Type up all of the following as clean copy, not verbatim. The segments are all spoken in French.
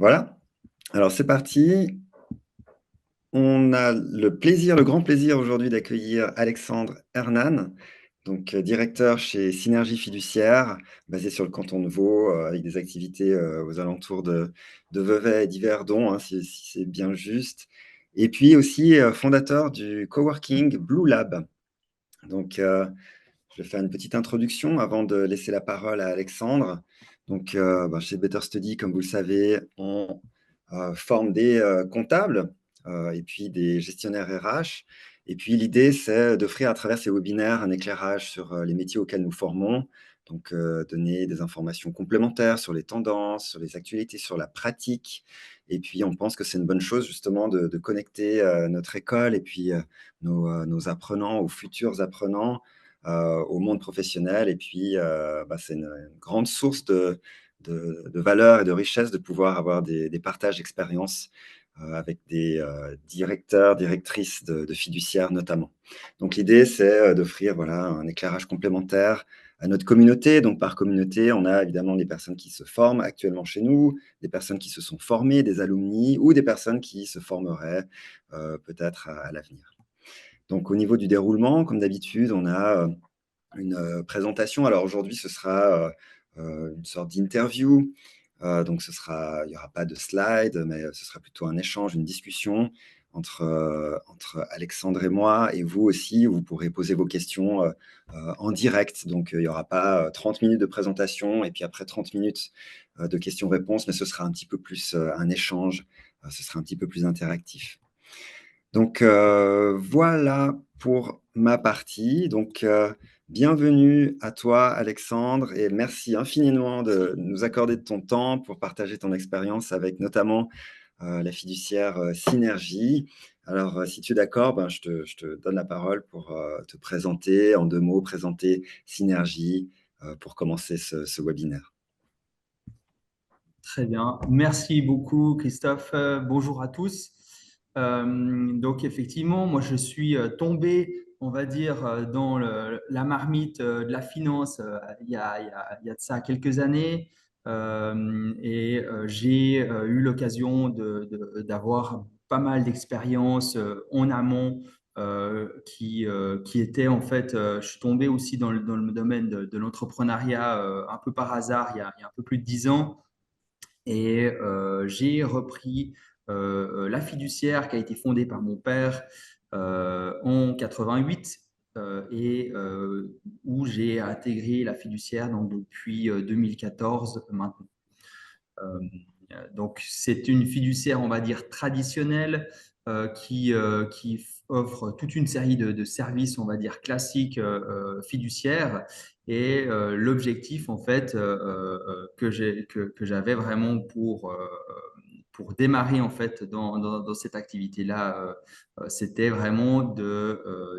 Voilà, alors c'est parti. On a le grand plaisir aujourd'hui d'accueillir Alexandre Hernan, donc directeur chez Synergie Fiduciaire, basé sur le canton de Vaud, avec des activités aux alentours de Vevey et d'Yverdon, hein, si c'est bien juste. Et puis aussi fondateur du coworking Blue Lab. Donc, je vais faire une petite introduction avant de laisser la parole à Alexandre. Donc, chez Better Study, comme vous le savez, on forme des comptables et puis des gestionnaires RH. Et puis, l'idée, c'est d'offrir à travers ces webinaires un éclairage sur les métiers auxquels nous formons. Donc, donner des informations complémentaires sur les tendances, sur les actualités, sur la pratique. Et puis, on pense que c'est une bonne chose, justement, de connecter notre école et puis nos apprenants, aux futurs apprenants, au monde professionnel. Et puis, c'est une grande source de valeur et de richesse de pouvoir avoir des partages d'expériences avec des directeurs, directrices de fiduciaires notamment. Donc l'idée, c'est d'offrir voilà, un éclairage complémentaire à notre communauté. Donc par communauté, on a évidemment des personnes qui se forment actuellement chez nous, des personnes qui se sont formées, des alumni ou des personnes qui se formeraient peut-être à l'avenir. Donc au niveau du déroulement, comme d'habitude, on a une présentation. Alors aujourd'hui, ce sera une sorte d'interview. Donc il n'y aura pas de slide, mais ce sera plutôt un échange, une discussion entre Alexandre et moi, et vous aussi, vous pourrez poser vos questions en direct. Donc il n'y aura pas 30 minutes de présentation et puis après 30 minutes de questions-réponses, mais ce sera un petit peu plus un échange, ce sera un petit peu plus interactif. Donc voilà pour ma partie. Donc bienvenue à toi Alexandre et merci infiniment de nous accorder de ton temps pour partager ton expérience avec notamment la fiduciaire Synergie. Alors si tu es d'accord, je te donne la parole pour te présenter en 2 mots, présenter Synergie pour commencer ce webinaire. Très bien. Merci beaucoup, Christophe. Bonjour à tous. Donc, effectivement, moi, je suis tombé, on va dire, dans la marmite de la finance il y a de ça quelques années. J'ai eu l'occasion d'avoir pas mal d'expériences en amont qui étaient, en fait, je suis tombé aussi dans le domaine de l'entrepreneuriat un peu par hasard il y a un peu plus de 10 ans. J'ai repris la fiduciaire qui a été fondée par mon père en 88 où j'ai intégré la fiduciaire donc, depuis 2014 maintenant. Euh, donc, c'est une fiduciaire, on va dire, traditionnelle qui offre toute une série de services, on va dire, classiques fiduciaires. L'objectif, en fait, que j'avais vraiment pour démarrer, en fait, dans cette activité-là, c'était vraiment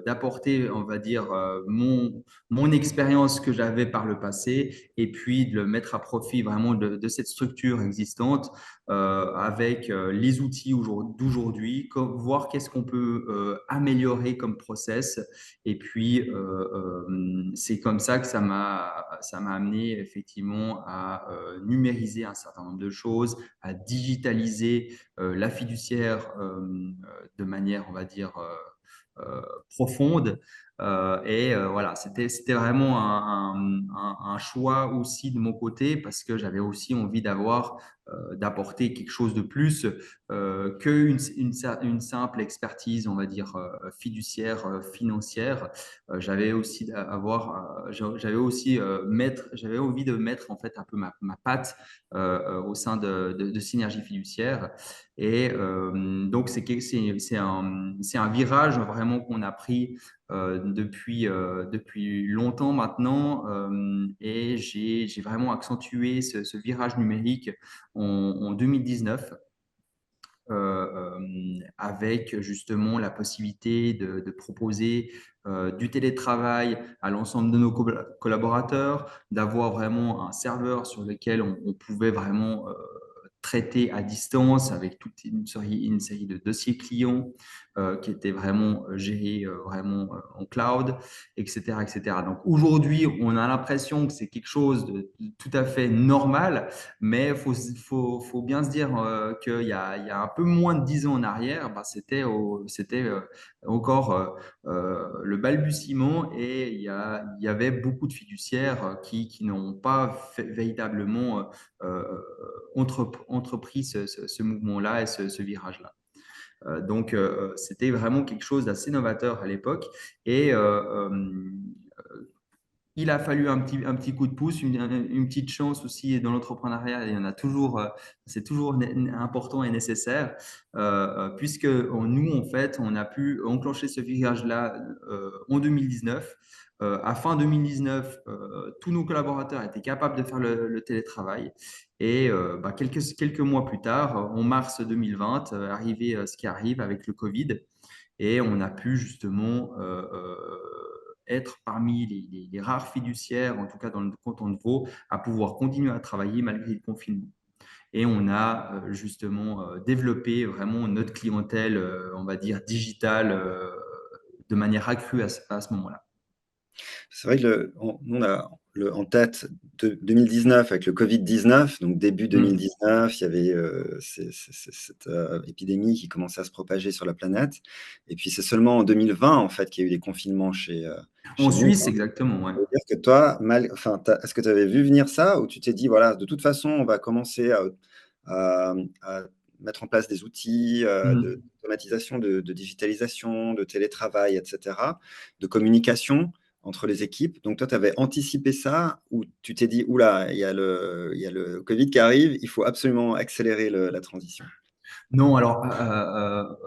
d'apporter, on va dire, mon expérience que j'avais par le passé et puis de le mettre à profit vraiment de cette structure existante avec les outils d'aujourd'hui, voir qu'est-ce qu'on peut améliorer comme process. Et puis, c'est comme ça que ça m'a amené effectivement à numériser un certain nombre de choses, à digitaliser la fiduciaire de manière, on va dire, profonde. Voilà, c'était vraiment un choix aussi de mon côté parce que j'avais aussi envie d'apporter quelque chose de plus qu'une simple expertise, on va dire, fiduciaire, financière. J'avais aussi j'avais envie de mettre en fait un peu ma patte au sein de Synergie Fiduciaire. Donc, c'est un virage vraiment qu'on a pris depuis longtemps maintenant. Et j'ai vraiment accentué ce virage numérique en 2019 avec justement la possibilité de proposer du télétravail à l'ensemble de nos collaborateurs, d'avoir vraiment un serveur sur lequel on pouvait vraiment traiter à distance avec toute une série de dossiers clients. qui était vraiment géré vraiment en cloud, etc., etc. Donc aujourd'hui, on a l'impression que c'est quelque chose de tout à fait normal, mais faut bien se dire qu'il y a un peu moins de 10 ans en arrière, bah, c'était encore le balbutiement et il y avait beaucoup de fiduciaires qui n'ont pas véritablement entrepris ce mouvement-là et ce virage-là. C'était vraiment quelque chose d'assez novateur à l'époque. Et il a fallu un petit coup de pouce, une petite chance aussi dans l'entrepreneuriat. Il y en a toujours, c'est toujours important et nécessaire, puisque nous, en fait, on a pu enclencher ce virage-là en 2019. À fin 2019, tous nos collaborateurs étaient capables de faire le télétravail. Et bah, quelques mois plus tard, en mars 2020, arrivé ce qui arrive avec le Covid, et on a pu justement être parmi les rares fiduciaires, en tout cas dans le canton de Vaud, à pouvoir continuer à travailler malgré le confinement. Et on a justement développé vraiment notre clientèle, on va dire, digitale de manière accrue à ce moment-là. C'est vrai que nous, on a en tête de 2019 avec le Covid-19, donc début Mm. 2019, il y avait cette épidémie qui commençait à se propager sur la planète. Et puis c'est seulement en 2020, en fait, qu'il y a eu des confinements En chez nous. Suisse, exactement, ouais. Ça veut dire que toi, enfin, est-ce que tu avais vu venir ça ou tu t'es dit, voilà, de toute façon, on va commencer à mettre en place des outils Mm. d'automatisation, de digitalisation, de télétravail, etc., de communication entre les équipes. Donc toi, tu avais anticipé ça ou tu t'es dit, oula, il y a le Covid qui arrive, il faut absolument accélérer la transition. Non, alors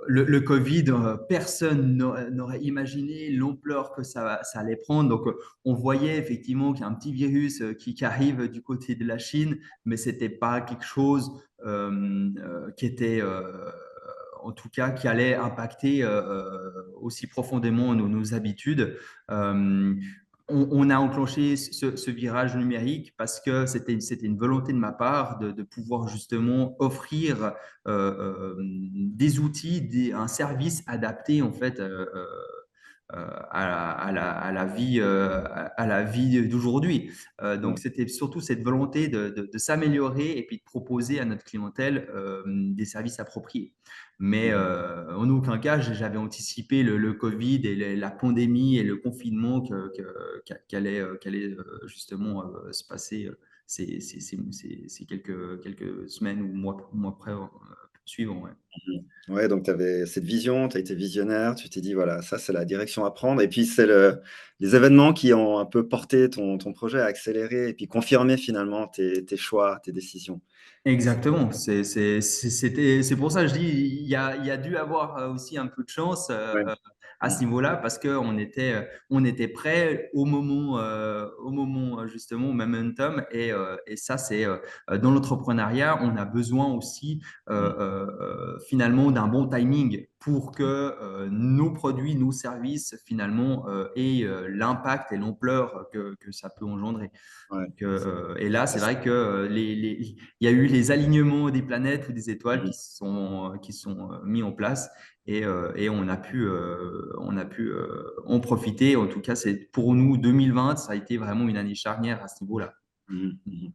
le Covid, personne n'aurait imaginé l'ampleur que ça allait prendre. Donc, on voyait effectivement qu'il y a un petit virus qui arrive du côté de la Chine, mais c'était pas quelque chose qui était, en tout cas, qui allait impacter aussi profondément nos habitudes. Euh, on a enclenché ce virage numérique parce que c'était une volonté de ma part de pouvoir justement offrir des outils, un service adapté en fait à la vie d'aujourd'hui. Donc, Ouais. c'était surtout cette volonté de s'améliorer et puis de proposer à notre clientèle des services appropriés. Mais Mhm. en aucun cas, j'avais anticipé le Covid et la pandémie et le confinement qu'allait justement se passer ces quelques semaines ou mois suivants. Ouais. Ouais, donc tu avais cette vision, tu as été visionnaire, tu t'es dit, voilà, ça c'est la direction à prendre. Et puis c'est les événements qui ont un peu porté ton projet à accélérer et puis confirmer finalement tes choix, tes décisions. Exactement. C'est pour ça que je dis, il y a dû avoir aussi un peu de chance Ouais. à ce niveau-là parce on était prêt au moment justement, au momentum. Et ça, dans l'entrepreneuriat, on a besoin aussi Mm. finalement d'un bon timing pour que nos produits, nos services finalement aient l'impact et l'ampleur que ça peut engendrer. Ouais. Donc, et là, c'est vrai que il y a eu les alignements des planètes ou des étoiles Mhm. qui sont mis en place et on a pu en profiter. En tout cas, c'est pour nous 2020, ça a été vraiment une année charnière à ce niveau-là. Mhm. Mhm.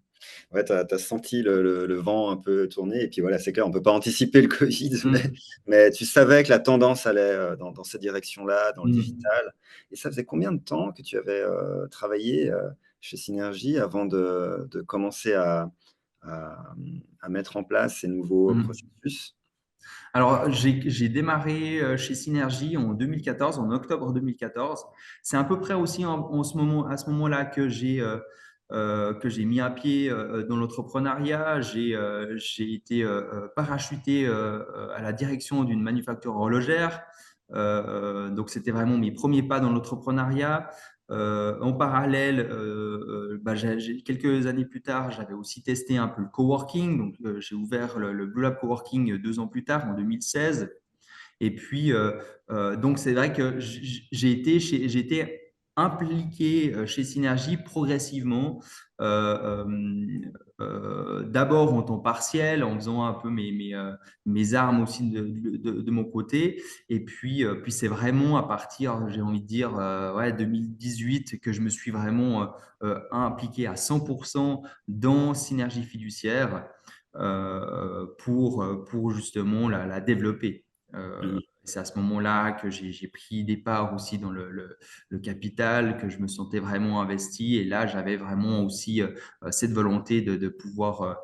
Ouais, tu as senti le vent un peu tourner. Et puis voilà, c'est clair, on ne peut pas anticiper le Covid, Mm. mais tu savais que la tendance allait dans cette direction-là, dans le Mm. digital. Et ça faisait combien de temps que tu avais travaillé chez Synergie avant de commencer à, à mettre en place ces nouveaux Mm. processus? Alors, j'ai démarré chez Synergie en 2014, en octobre 2014. C'est à peu près aussi à ce moment-là que j'ai mis un pied dans l'entrepreneuriat. J'ai été parachuté à la direction d'une manufacture horlogère. Donc, c'était vraiment mes premiers pas dans l'entrepreneuriat. En parallèle, quelques années plus tard, j'avais aussi testé un peu le coworking. Donc, j'ai ouvert le Blue Lab Coworking 2 ans plus tard, en 2016. Et puis, donc, c'est vrai que j'ai été impliqué chez Synergie progressivement. D'abord en temps partiel, en faisant un peu mes armes aussi de mon côté. Et puis c'est vraiment à partir, j'ai envie de dire, ouais, 2018 que je me suis vraiment impliqué à 100% dans Synergie fiduciaire pour justement la développer. Mhm. C'est à ce moment-là que j'ai pris des parts aussi dans le capital, que je me sentais vraiment investi. Et là, j'avais vraiment aussi cette volonté de pouvoir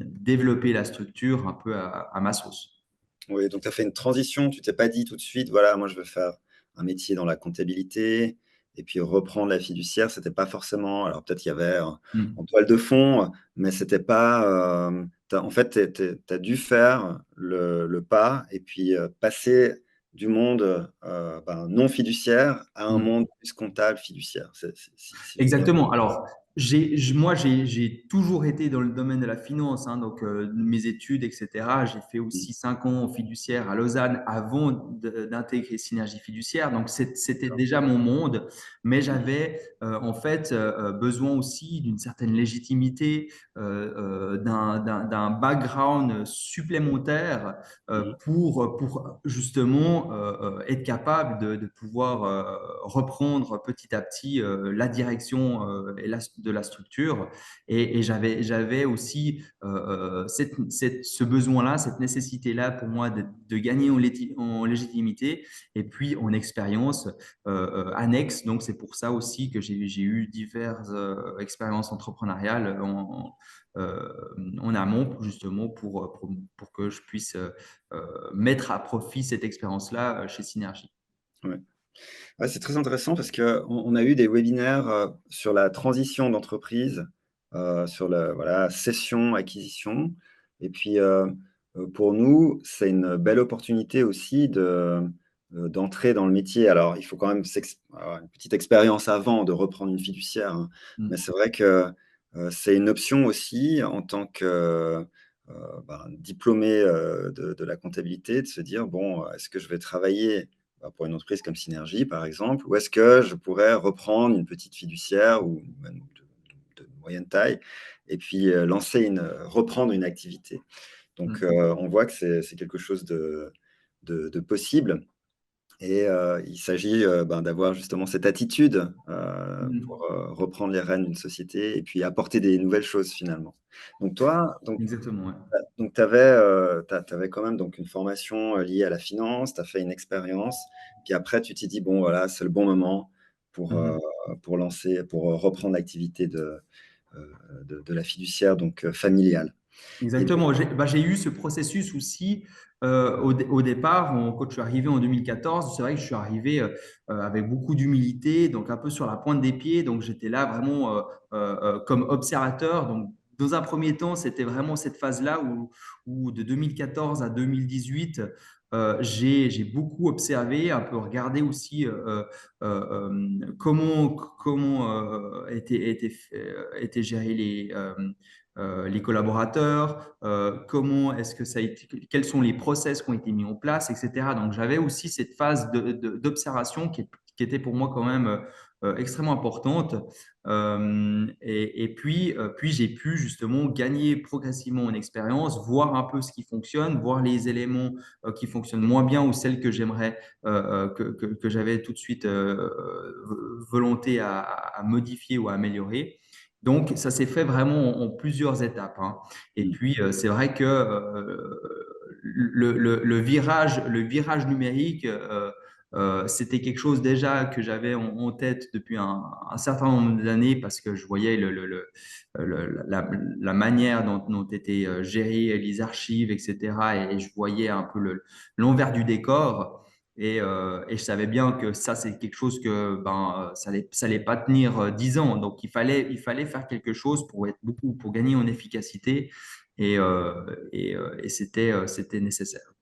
développer la structure un peu à ma sauce. Oui, donc tu as fait une transition, tu t'es pas dit tout de suite, voilà, moi je veux faire un métier dans la comptabilité, et puis reprendre la fiduciaire, c'était pas forcément, alors peut-être qu'il y avait en Mm. toile de fond, mais c'était pas, en fait, tu as dû faire le pas, et puis passer du monde non fiduciaire à un Mm. monde plus comptable fiduciaire, si j'ai bien compris. Exactement. Alors, moi, j'ai toujours été dans le domaine de la finance, hein, donc mes études, etc. J'ai fait aussi 5 ans en fiduciaire à Lausanne avant d'intégrer Synergie fiduciaire. Donc, c'était déjà mon monde, mais j'avais en fait besoin aussi d'une certaine légitimité, d'un background supplémentaire Mhm. pour justement être capable de pouvoir reprendre petit à petit la direction de la structure. Et j'avais aussi ce besoin-là, cette nécessité-là pour moi de gagner en légitimité et puis en expérience annexe. Donc, c'est pour ça aussi que j'ai eu diverses expériences entrepreneuriales euh, en amont, justement, pour que je puisse mettre à profit cette expérience-là chez Synergie. Ouais. Ouais, c'est très intéressant parce qu'on a eu des webinaires sur la transition d'entreprise, sur la voilà, cession, acquisition. Et puis, pour nous, c'est une belle opportunité aussi d'entrer dans le métier. Alors, il faut quand même avoir une petite expérience avant de reprendre une fiduciaire, hein. Mais Mm. c'est vrai que c'est une option aussi en tant que diplômé de la comptabilité, de se dire, bon, est-ce que je vais travailler pour une entreprise comme Synergie, par exemple, ou est-ce que je pourrais reprendre une petite fiduciaire ou même de moyenne taille et puis reprendre une activité. Donc, Mm. on voit que c'est quelque chose de possible. Et il s'agit d'avoir justement cette attitude pour Mm. reprendre les rênes d'une société et puis apporter des nouvelles choses finalement. Donc toi, Exactement, ouais. donc, tu avais quand même donc, une formation liée à la finance, tu as fait une expérience, puis après, tu t'es dit, bon, voilà, c'est le bon moment pour, euh, Mhm. pour reprendre l'activité de la fiduciaire, donc familiale. Et donc, Exactement. J'ai eu ce processus aussi au départ, quand je suis arrivé en 2014. C'est vrai que je suis arrivé avec beaucoup d'humilité, donc un peu sur la pointe des pieds. Donc j'étais là vraiment comme observateur. Donc dans un premier temps, c'était vraiment cette phase-là où de 2014 à 2018, j'ai beaucoup observé, un peu regardé aussi comment étaient gérés les collaborateurs, comment est-ce que ça a été, quels sont les process qui ont été mis en place, etc. Donc, j'avais aussi cette phase d'observation qui était pour moi quand même extrêmement importante. Puis j'ai pu justement gagner progressivement en expérience, voir un peu ce qui fonctionne, voir les éléments qui fonctionnent moins bien ou celles que j'aimerais, que j'avais tout de suite volonté à modifier ou à améliorer. Donc, ça s'est fait vraiment en plusieurs étapes, hein. Et puis, c'est vrai que le virage numérique, c'était quelque chose déjà que j'avais en tête depuis un certain nombre d'années parce que je voyais la manière dont étaient gérées les archives, etc. Et je voyais un peu l'envers du décor. Et je savais bien que ça, c'est quelque chose que ça allait pas tenir 10 ans. Donc, il fallait faire quelque chose pour gagner en efficacité. Et c'était nécessaire.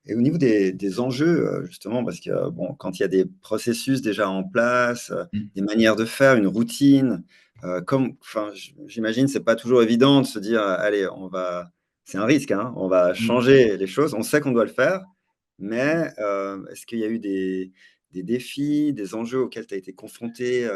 et au niveau des enjeux, justement, parce que bon, quand il y a des processus déjà en place, Mm. des manières de faire, une routine, enfin, j'imagine, c'est pas toujours évident de se dire, allez, c'est un risque, hein, on va Mm. changer les choses. On sait qu'on doit le faire, mais est-ce qu'il y a eu des défis, des enjeux auxquels tu as été confronté,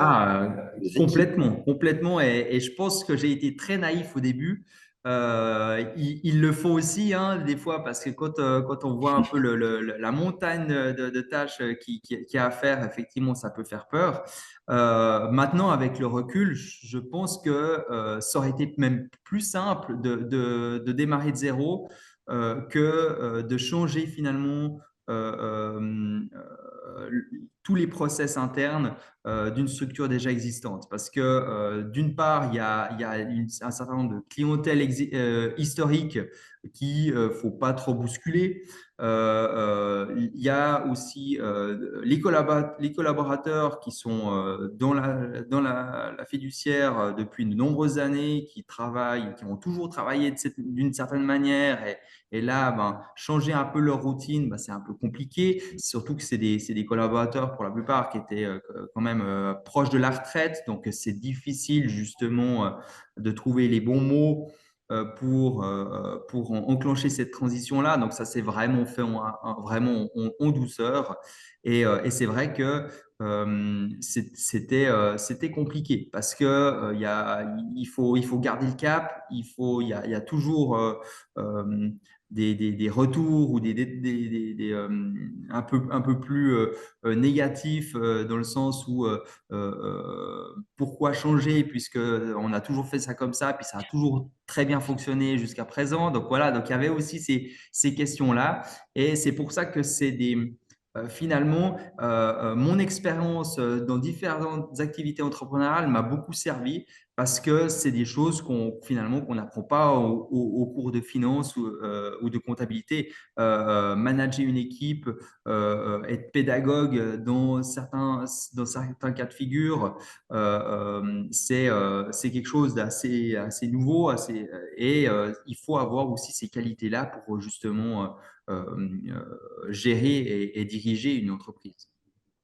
les équipes? Complètement, complètement. Et je pense que j'ai été très naïf au début. Il le faut aussi, hein, des fois, parce que quand on voit un peu la montagne de tâches qui a à faire, effectivement, ça peut faire peur. Maintenant, avec le recul, je pense que ça aurait été même plus simple de démarrer de zéro que de changer finalement tous les process internes d'une structure déjà existante. Parce que d'une part, il y a un certain nombre de clientèles historiques qui ne faut pas trop bousculer. Il y a aussi les collaborateurs qui sont la fiduciaire depuis de nombreuses années, qui travaillent, qui ont toujours travaillé d'une certaine manière. Et là, ben, changer un peu leur routine, ben, c'est un peu compliqué. Surtout que c'est des collaborateurs, pour la plupart, qui étaient quand même proches de la retraite. Donc, c'est difficile, justement, de trouver les bons mots pour enclencher cette transition-là. Donc, ça s'est vraiment fait vraiment en douceur. Et c'est vrai que c'était compliqué parce que il faut garder le cap, il y a toujours euh, des retours ou un peu plus négatifs dans le sens où pourquoi changer puisque on a toujours fait ça comme ça, puis ça a toujours très bien fonctionné jusqu'à présent. Donc voilà, donc il y avait aussi ces questions-là. Et c'est pour ça que finalement, mon expérience dans différentes activités entrepreneuriales m'a beaucoup servi parce que c'est des choses finalement qu'on n'apprend pas au cours de finance ou de comptabilité. Manager une équipe, être pédagogue dans certains cas de figure, c'est quelque chose assez nouveau, et il faut avoir aussi ces qualités-là pour justement gérer et diriger une entreprise.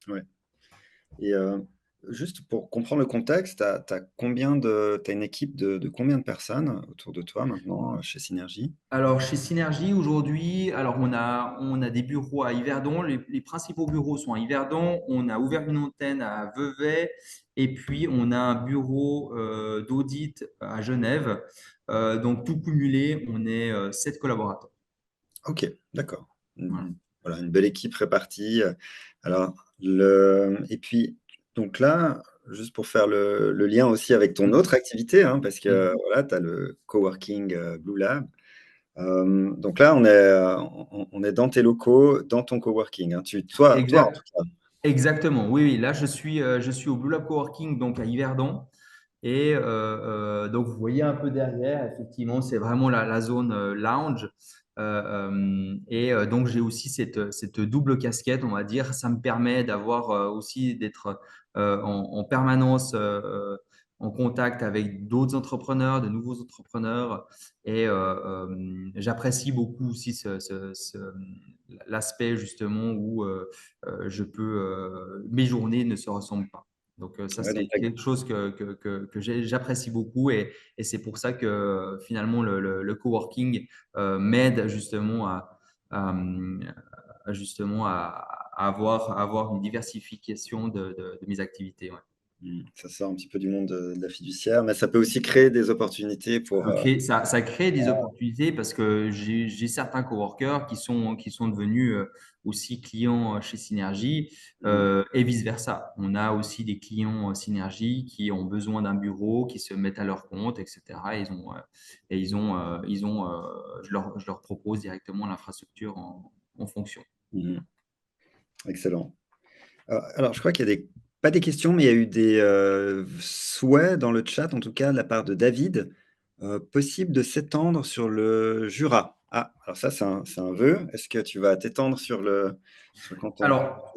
Ouais. Et juste pour comprendre le contexte, tu une équipe de combien de personnes autour de toi maintenant, chez Synergie? Alors, chez Synergie, aujourd'hui, alors on a des bureaux à Yverdon. Les principaux bureaux sont à Yverdon. On a ouvert une antenne à Vevey. Et puis, on a un bureau d'audit à Genève. Donc, tout cumulé, on est 7 collaborateurs. OK, d'accord. Voilà. Voilà, une belle équipe répartie. Alors et puis, donc là, juste pour faire le lien aussi avec ton autre activité, hein, parce que voilà, tu as le coworking, Blue Lab. Donc là, on est dans tes locaux, dans ton coworking, hein. Toi, en Exact. tout cas. Exactement. Oui, oui. Là, je suis au Blue Lab Coworking, donc à Yverdon. Et donc, vous voyez un peu derrière, effectivement, c'est vraiment la zone lounge. Donc, j'ai aussi cette double casquette, on va dire. Ça me permet d'avoir aussi d'être en permanence en contact avec d'autres entrepreneurs, de nouveaux entrepreneurs. Et j'apprécie beaucoup aussi l'aspect justement où mes journées ne se ressemblent pas. Donc, ça, Ouais, c'est donc quelque chose que j'apprécie beaucoup, et c'est pour ça que finalement le coworking m'aide justement justement à avoir une diversification de mes activités. Ouais. ça sort un petit peu du monde de la fiduciaire, mais ça peut aussi créer des opportunités pour, Ça crée des opportunités parce que j'ai certains coworkers qui sont devenus aussi clients chez Synergie mmh, et vice-versa. On a aussi des clients Synergie qui ont besoin d'un bureau, qui se mettent à leur compte, etc. Je leur propose directement l'infrastructure en fonction. mmh, excellent. Alors je crois qu'il y a pas des questions, mais il y a eu des, souhaits dans le chat, en tout cas de la part de David, possible de s'étendre sur le Jura. Ah, alors ça, c'est un vœu. Est-ce que tu vas t'étendre sur le canton? Alors,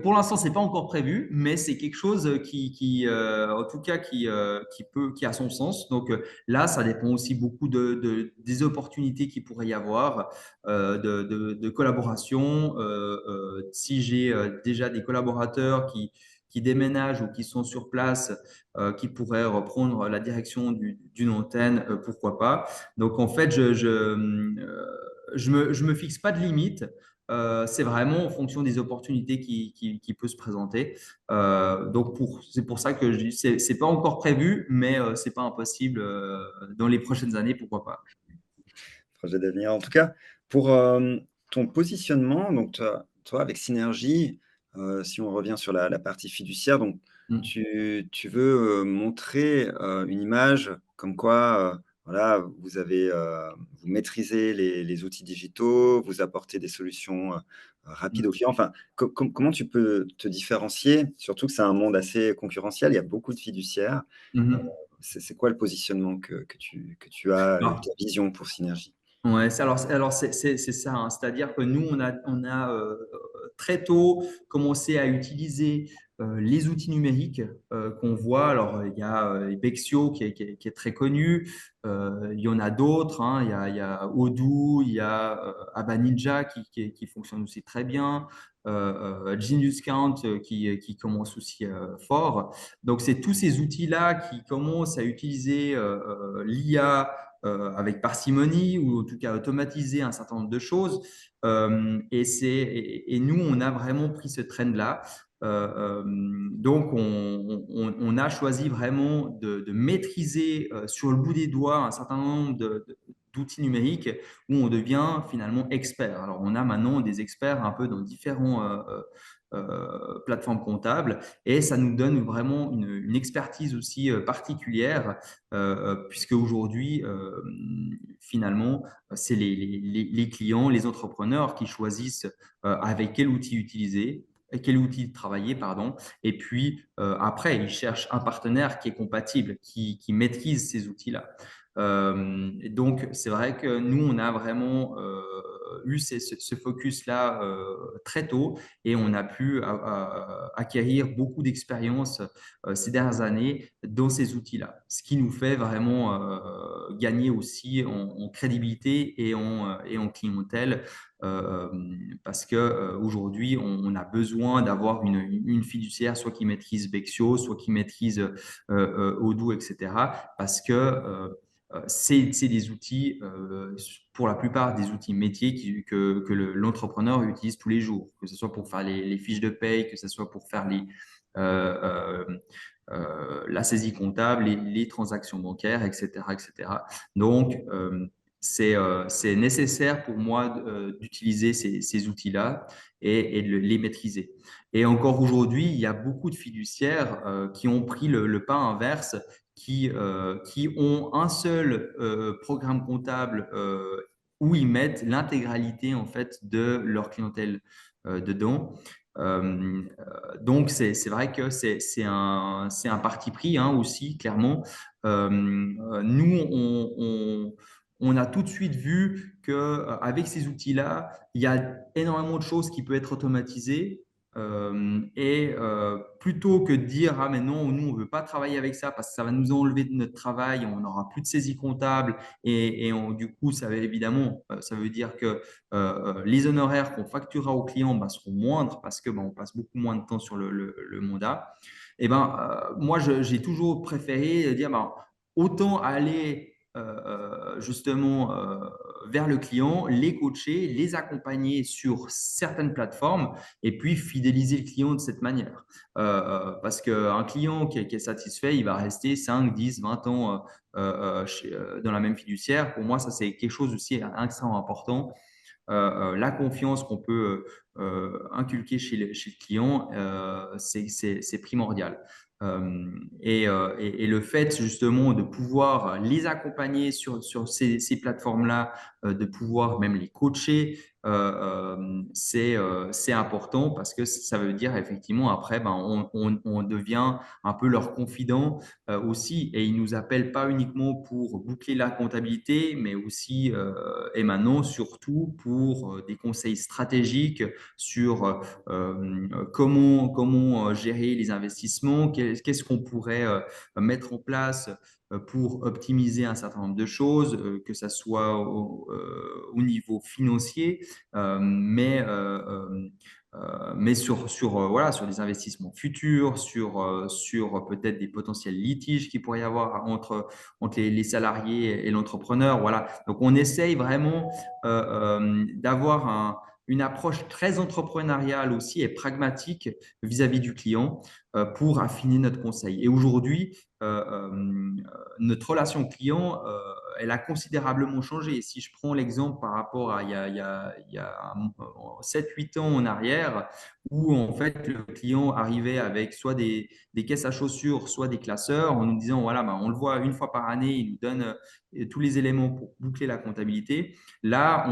pour l'instant, c'est pas encore prévu, mais c'est quelque chose en tout cas, qui a son sens. Donc là, ça dépend aussi beaucoup des opportunités qu'il pourrait y avoir de collaboration. Si j'ai déjà des collaborateurs qui déménagent ou qui sont sur place, qui pourraient reprendre la direction d'une antenne, pourquoi pas. Donc en fait, je me fixe pas de limite. c'est vraiment en fonction des opportunités qui peuvent se présenter. Donc, c'est pour ça que je dis, c'est pas encore prévu, mais c'est pas impossible dans les prochaines années, pourquoi pas. Projet d'avenir. En tout cas, pour, ton positionnement, donc toi avec Synergie, si on revient sur la partie fiduciaire, donc Mm. tu veux, montrer, une image comme quoi, voilà, vous maîtrisez les outils digitaux, vous apportez des solutions, rapides aux clients. Enfin, comment tu peux te différencier? Surtout que c'est un monde assez concurrentiel, il y a beaucoup de fiduciaires. Heu, Mhm. c'est quoi le positionnement que tu as et ta vision pour Synergie? Ouais, c'est ça, hein. C'est-à-dire que nous, on a très tôt commencé à utiliser les outils numériques qu'on voit. Alors, il y a Bexio qui est très connu. Il y en a d'autres, hein. Il y a Odoo, il y a Abba Ninja qui fonctionne aussi très bien. Genius Count qui commence aussi fort. Donc, c'est tous ces outils-là qui commencent à utiliser l'IA avec parcimonie ou en tout cas automatiser un certain nombre de choses. Et nous, on a vraiment pris ce trend-là. Donc, on a choisi vraiment de maîtriser sur le bout des doigts un certain nombre d'outils numériques où on devient finalement expert. Alors, on a maintenant des experts un peu dans différents plateformes comptables et ça nous donne vraiment une expertise aussi particulière puisque aujourd'hui, finalement, c'est les clients, les entrepreneurs qui choisissent avec quel outil utiliser, quel outil travailler, pardon. Et puis, après, ils cherchent un partenaire qui est compatible, qui maîtrise ces outils-là. Donc, c'est vrai que nous, on a vraiment eu ce focus-là très tôt et on a pu acquérir beaucoup d'expérience ces dernières années dans ces outils-là, ce qui nous fait vraiment gagner aussi en crédibilité et en clientèle euh, parce que aujourd'hui on a besoin d'avoir une fiduciaire soit qui maîtrise Bexio, soit qui maîtrise Odoo, etc. Parce que c'est des outils, pour la plupart des outils métiers que l'entrepreneur utilise tous les jours, que ce soit pour faire les fiches de paye, que ce soit pour faire euh, la saisie comptable, les transactions bancaires, etc., etc. Donc, c'est nécessaire pour moi d'utiliser ces outils-là et de les maîtriser. Et encore aujourd'hui, il y a beaucoup de fiduciaires qui ont pris le pas inverse, qui ont un seul programme comptable où ils mettent l'intégralité en fait de leur clientèle dedans. Donc, c'est vrai que c'est un parti pris hein, aussi, clairement. Nous, on a tout de suite vu qu'avec ces outils-là, il y a énormément de choses qui peuvent être automatisées. Et plutôt que de dire, ah mais non, nous, on ne veut pas travailler avec ça parce que ça va nous enlever de notre travail, on n'aura plus de saisie comptable du coup, évidemment, ça veut dire que les honoraires qu'on facturera aux clients bah, seront moindres parce que bah, on passe beaucoup moins de temps sur le mandat. Et ben, moi, j'ai toujours préféré dire bah, autant aller justement vers le client, les coacher, les accompagner sur certaines plateformes et puis fidéliser le client de cette manière. Parce qu'un client qui est satisfait, il va rester 5, 10, 20 ans dans la même fiduciaire. Pour moi, ça, c'est quelque chose aussi extrêmement important la confiance qu'on peut inculquer chez le client, c'est primordial. Et le fait justement de pouvoir les accompagner sur ces plateformes-là, de pouvoir même les coacher, c'est important parce que ça veut dire effectivement après, ben, on devient un peu leur confident aussi et ils nous appellent pas uniquement pour boucler la comptabilité, mais aussi et maintenant surtout pour des conseils stratégiques sur comment gérer les investissements, qu'est-ce qu'on pourrait mettre en place pour optimiser un certain nombre de choses, que ce soit au niveau financier, mais voilà, sur des investissements futurs, sur peut-être des potentiels litiges qu'il pourrait y avoir entre les salariés et l'entrepreneur. Voilà. Donc, on essaye vraiment d'avoir une approche très entrepreneuriale aussi et pragmatique vis-à-vis du client pour affiner notre conseil. Et aujourd'hui, notre relation client, elle a considérablement changé. Si je prends l'exemple par rapport à il y a 7-8 ans en arrière, où en fait le client arrivait avec soit des caisses à chaussures, soit des classeurs, en nous disant, voilà, ben, on le voit une fois par année, il nous donne tous les éléments pour boucler la comptabilité. Là,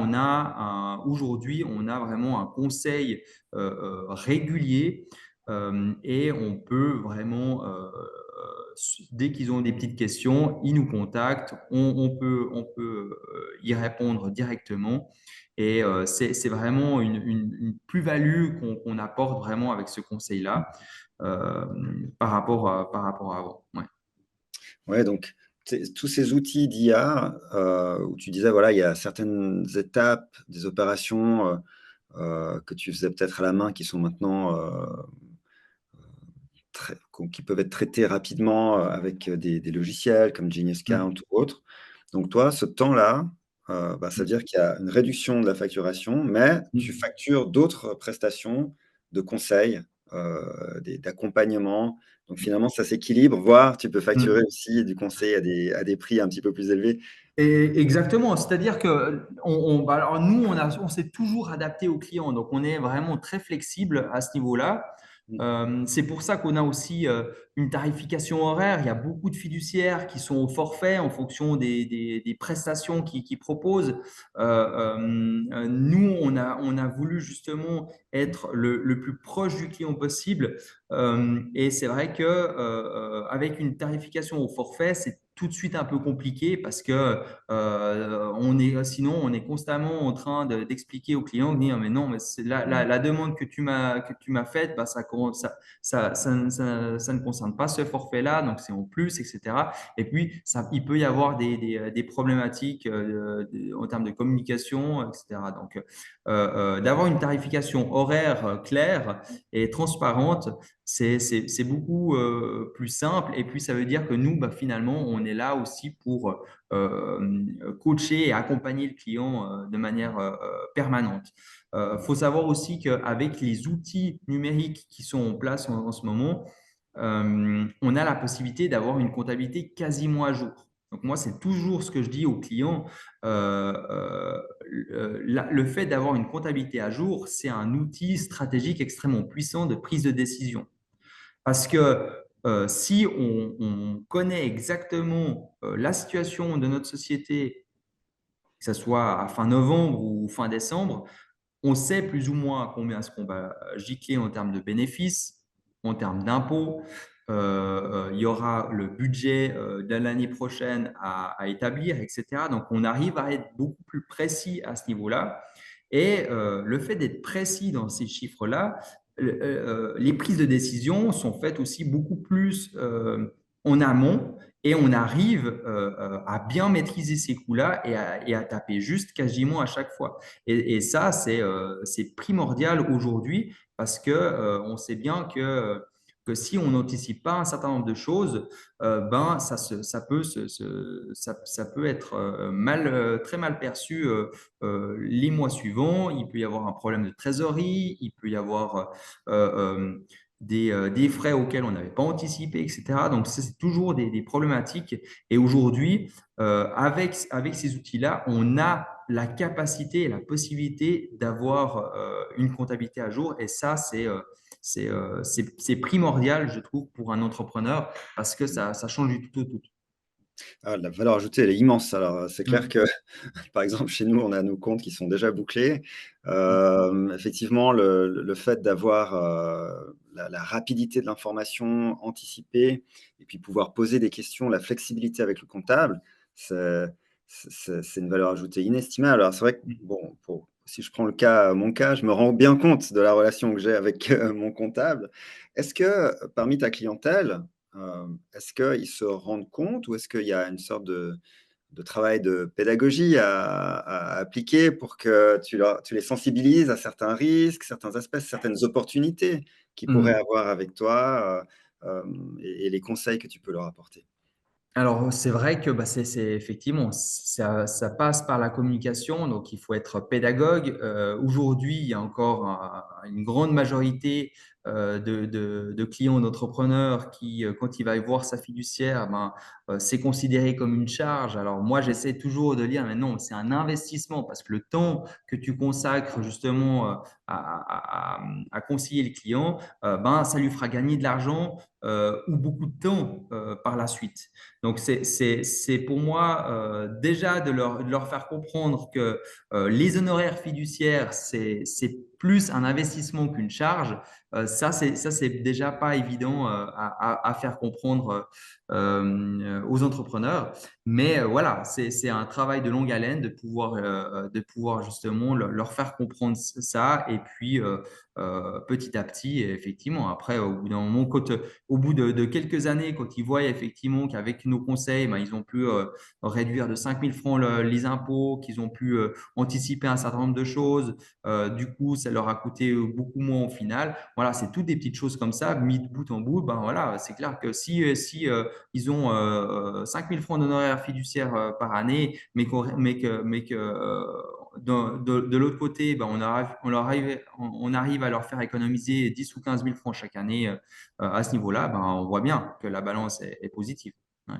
aujourd'hui, on a vraiment un conseil régulier et on peut vraiment, dès qu'ils ont des petites questions, ils nous contactent, on peut y répondre directement. Et c'est vraiment une plus-value qu'on apporte vraiment avec ce conseil-là euh, par rapport à avant. Ouais. Ouais, donc tous ces outils d'IA, où tu disais, voilà, il y a certaines étapes des opérations que tu faisais peut-être à la main qui sont maintenant qui peuvent être traitées rapidement avec des logiciels comme Genius Mm. Count ou autres. Donc toi, ce temps-là, bah, ça veut dire qu'il y a une réduction de la facturation, mais tu Mm. factures d'autres prestations de conseils, d'accompagnement. Donc finalement, ça s'équilibre, voire tu peux facturer Mm. aussi du conseil à des prix un petit peu plus élevés. Et exactement, c'est-à-dire que bah, alors nous, on s'est toujours adapté aux clients, donc on est vraiment très flexible à ce niveau-là. Mm. C'est pour ça qu'on a aussi une tarification horaire. Il y a beaucoup de fiduciaires qui sont au forfait en fonction des prestations qu'ils proposent. Nous, on a voulu justement être le plus proche du client possible. Et c'est vrai que avec une tarification au forfait, c'est tout de suite un peu compliqué parce que sinon, on est constamment en train d'expliquer au client, de dire, mais non, mais c'est la demande que tu m'as faite, bah, ça ne concerne pas ce forfait-là, donc c'est en plus, etc. Et puis, il peut y avoir des problématiques en termes de communication, etc. Donc, d'avoir une tarification horaire claire et transparente, c'est beaucoup plus simple. Et puis, ça veut dire que nous, bah, finalement, on est là aussi pour coacher et accompagner le client de manière permanente. Il faut savoir aussi qu'avec les outils numériques qui sont en place en ce moment, on a la possibilité d'avoir une comptabilité quasiment à jour. Donc moi, c'est toujours ce que je dis aux clients. Le fait d'avoir une comptabilité à jour, c'est un outil stratégique extrêmement puissant de prise de décision. Parce que si on connaît exactement la situation de notre société, que ce soit à fin novembre ou fin décembre, on sait plus ou moins combien est-ce qu'on va gicler en termes de bénéfices, en termes d'impôts. Il y aura le budget de l'année prochaine à établir, etc. Donc, on arrive à être beaucoup plus précis à ce niveau-là. Et le fait d'être précis dans ces chiffres-là, les prises de décision sont faites aussi beaucoup plus en amont et on arrive à bien maîtriser ces coûts-là et à taper juste quasiment à chaque fois. Et ça, c'est primordial aujourd'hui parce que on sait bien que si on n'anticipe pas un certain nombre de choses, ben ça peut être très mal perçu les mois suivants. Il peut y avoir un problème de trésorerie, il peut y avoir des frais auxquels on n'avait pas anticipé, etc. Donc, ça, c'est toujours des problématiques. Et aujourd'hui, avec ces outils-là, on a la capacité et la possibilité d'avoir une comptabilité à jour. Et ça, c'est primordial, je trouve, pour un entrepreneur parce que ça change du tout au tout. Ah, la valeur ajoutée, elle est immense. Alors, c'est clair Mm. que, par exemple, chez nous, on a nos comptes qui sont déjà bouclés. Mm. Effectivement, le fait d'avoir la rapidité de l'information anticipée et puis pouvoir poser des questions, la flexibilité avec le comptable, c'est c'est une valeur ajoutée inestimable. Alors, c'est vrai que, bon, si je prends mon cas, je me rends bien compte de la relation que j'ai avec mon comptable. Est-ce que parmi ta clientèle, est-ce qu'ils se rendent compte ou est-ce qu'il y a une sorte de travail de pédagogie à appliquer pour que tu les sensibilises à certains risques, certains aspects, certaines opportunités qu'ils pourraient Mm. avoir avec toi et les conseils que tu peux leur apporter? Alors, c'est vrai que effectivement, ça passe par la communication, donc il faut être pédagogue. Aujourd'hui, il y a encore une grande majorité de clients, d'entrepreneurs qui, quand il va voir sa fiduciaire, c'est considéré comme une charge. Alors, moi, j'essaie toujours de dire, mais non, c'est un investissement parce que le temps que tu consacres justement à conseiller le client, ça lui fera gagner de l'argent ou beaucoup de temps par la suite. Donc, c'est pour moi déjà de leur faire comprendre que les honoraires fiduciaires, c'est plus un investissement qu'une charge. Ça, c'est déjà pas évident à faire comprendre aux entrepreneurs. Mais voilà, c'est un travail de longue haleine de pouvoir justement leur faire comprendre ça. Et puis, petit à petit, effectivement, après, au bout d'un moment, au bout de quelques années, quand ils voient effectivement qu'avec nos conseils, ils ont pu réduire de 5 000 francs les impôts, qu'ils ont pu anticiper un certain nombre de choses, du coup, ça leur a coûté beaucoup moins au final. Voilà, c'est toutes des petites choses comme ça, mis de bout en bout. Voilà, c'est clair que si ils ont 5 000 francs d'honoraires fiduciaires par année, mais que de l'autre côté, on arrive à leur faire économiser 10 ou 15 000 francs chaque année à ce niveau-là, on voit bien que la balance est positive. Ouais.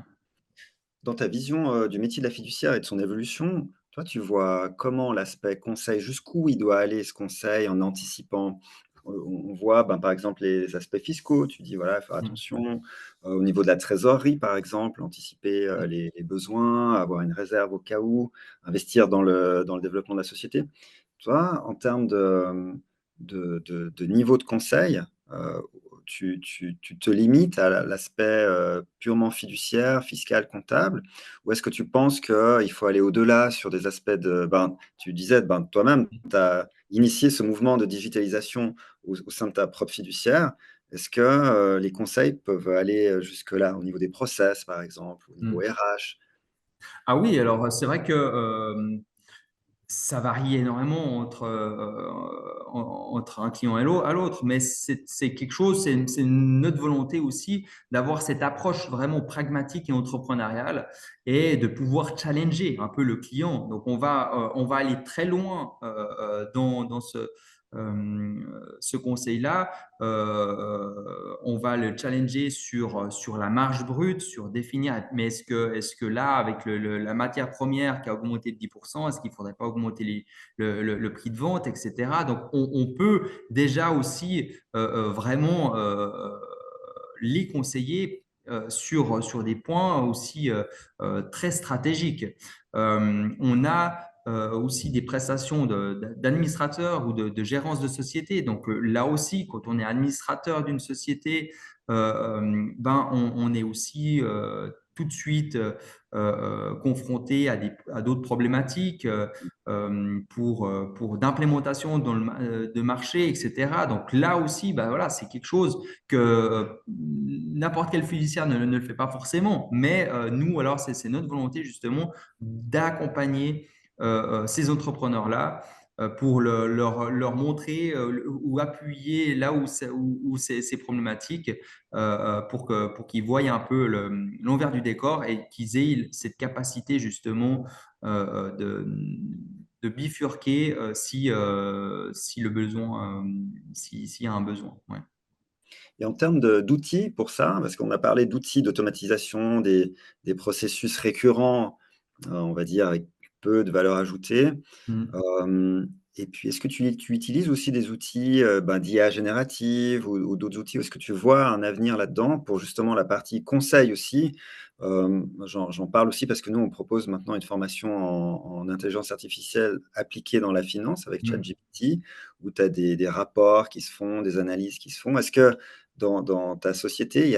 Dans ta vision, du métier de la fiduciaire et de son évolution, toi, tu vois comment l'aspect conseil, jusqu'où il doit aller ce conseil en anticipant? On voit, par exemple, les aspects fiscaux, tu dis, voilà, faire Mm. attention, au niveau de la trésorerie, par exemple, anticiper, les besoins, avoir une réserve au cas où, investir dans le développement de la société. Toi, en termes de niveau de conseil, heu, tu te limites à l'aspect, purement fiduciaire, fiscal, comptable? Ou est-ce que tu penses qu'il faut aller au-delà sur des aspects tu disais, toi-même, tu as initié ce mouvement de digitalisation au sein de ta propre fiduciaire. Est-ce que, les conseils peuvent aller, jusque-là, au niveau des process, par exemple, au niveau Mm. RH? Ah oui, alors c'est vrai que ça varie énormément entre un client et à l'autre, mais c'est quelque chose, c'est notre volonté aussi d'avoir cette approche vraiment pragmatique et entrepreneuriale et de pouvoir challenger un peu le client. Donc, on va aller très loin dans ce conseil-là. On va le challenger sur la marge brute, sur définir, mais est-ce que là, avec la matière première qui a augmenté de 10%, est-ce qu'il ne faudrait pas augmenter le prix de vente, etc. Donc, on peut déjà aussi vraiment les conseiller sur des points aussi très stratégiques. On a aussi des prestations d'administrateur ou de gérance de société. Donc là aussi, quand on est administrateur d'une société, on est aussi tout de suite confronté à d'autres problématiques pour d'implémentation de marché, etc. Donc là aussi, voilà, c'est quelque chose que n'importe quel fiduciaire ne le fait pas forcément. Mais nous, alors, c'est notre volonté justement d'accompagner ces entrepreneurs-là pour leur montrer ou appuyer là où c'est problématique pour qu'ils voient un peu l'envers du décor et qu'ils aient cette capacité justement de bifurquer si le besoin, s'il y a un besoin. Ouais. Et en termes d'outils pour ça, parce qu'on a parlé d'outils d'automatisation, des processus récurrents, on va dire avec peu de valeur ajoutée. Mm. Hem et puis est-ce que tu utilises aussi des outils, d'IA générative ou d'autres outils? Est-ce que tu vois un avenir là-dedans pour justement la partie conseil aussi? J'en parle aussi parce que nous, on propose maintenant une formation en intelligence artificielle appliquée dans la finance avec Mm. ChatGPT, où tu as des rapports qui se font, des analyses qui se font. Est-ce que dans ta société, il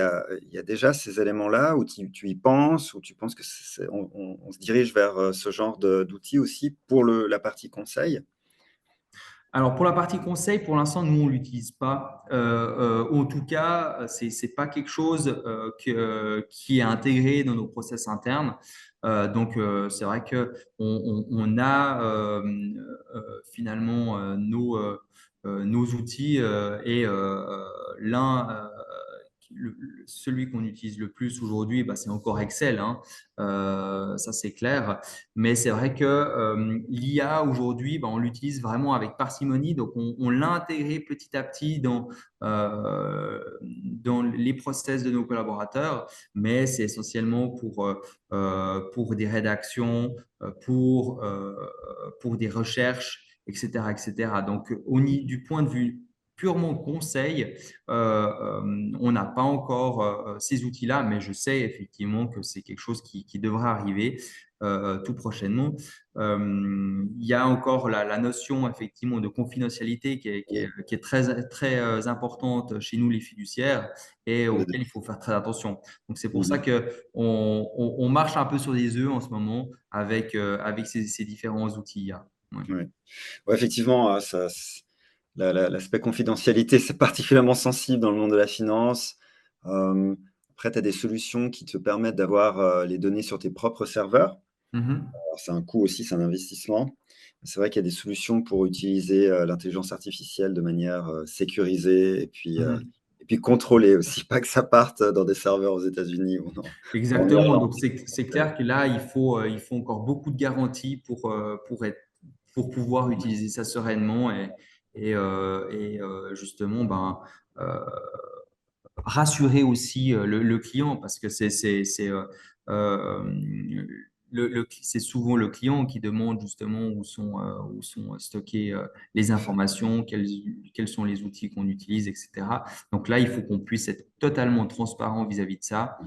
y a déjà ces éléments-là où tu y penses, ou tu penses que on se dirige vers, ce genre d'outils aussi pour la partie conseil? Alors, pour la partie conseil, pour l'instant, nous, on ne l'utilise pas. En tout cas, ce n'est pas quelque chose qui est intégré dans nos process internes. Donc, c'est vrai on a finalement nos outils et l'un celui qu'on utilise le plus aujourd'hui, bah, c'est encore Excel, hein. Ça c'est clair. Mais c'est vrai que l'IA aujourd'hui, bah, on l'utilise vraiment avec parcimonie. Donc on l'a intégré petit à petit dans les process de nos collaborateurs, mais c'est essentiellement pour des rédactions, pour des recherches, etc., etc. Donc, du point de vue purement conseil, on n'a pas encore ces outils-là, mais je sais effectivement que c'est quelque chose qui devrait arriver tout prochainement. Il y a encore la notion effectivement de confidentialité qui est très, très importante chez nous, les fiduciaires, et On est auquel il faut faire très attention. Donc, c'est pour ça Mhm. que on marche un peu sur des œufs en ce moment avec ces différents outils IA. Ouais. Ouais. Ouais, effectivement, l'aspect confidentialité, c'est particulièrement sensible dans le monde de la finance. Après, tu as des solutions qui te permettent d'avoir les données sur tes propres serveurs. Mhm. Alors, c'est un coût aussi, c'est un investissement. C'est vrai qu'il y a des solutions pour utiliser l'intelligence artificielle de manière sécurisée Mhm. et puis contrôlée aussi, pas que ça parte dans des serveurs aux États-Unis ou en Exactement. Irlande. Donc, c'est clair que là, il faut encore beaucoup de garanties pour pouvoir utiliser ça sereinement et justement, euh, rassurer aussi le client parce que euh, c'est souvent le client qui demande justement où sont stockées les informations, quels sont les outils qu'on utilise, etc. Donc là, il faut qu'on puisse être totalement transparent vis-à-vis de ça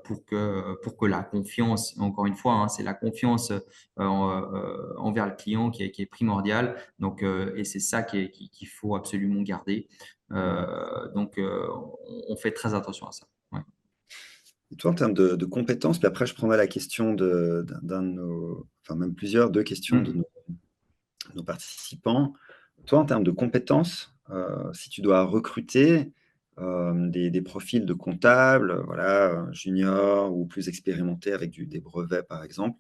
pour que la confiance, encore une fois, hein, c'est la confiance envers le client qui est primordiale. Donc, et c'est ça qu'il faut absolument garder. Donc, on fait très attention à ça. Ouais. Et toi, en termes de compétences, puis après, je prendrai la question d'un de nos, enfin même plusieurs, deux questions de Mm. nos participants. Toi, en termes de compétences, si tu dois recruter des profils de comptables, voilà, juniors ou plus expérimentés avec des brevets, par exemple,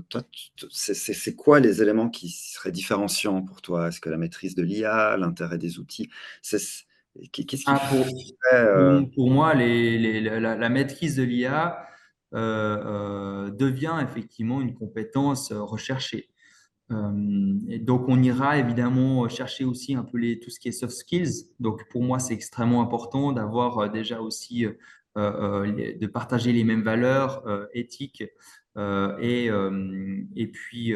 toi, c'est quoi les éléments qui seraient différenciants pour toi? Est-ce que la maîtrise de l'IA, l'intérêt des outils, qu'est-ce qui Ah, ferait pour moi, la maîtrise de l'IA devient effectivement une compétence recherchée. Et donc, on ira évidemment chercher aussi un peu tout ce qui est soft skills. Donc, pour moi, c'est extrêmement important d'avoir déjà aussi, de partager les mêmes valeurs éthiques et puis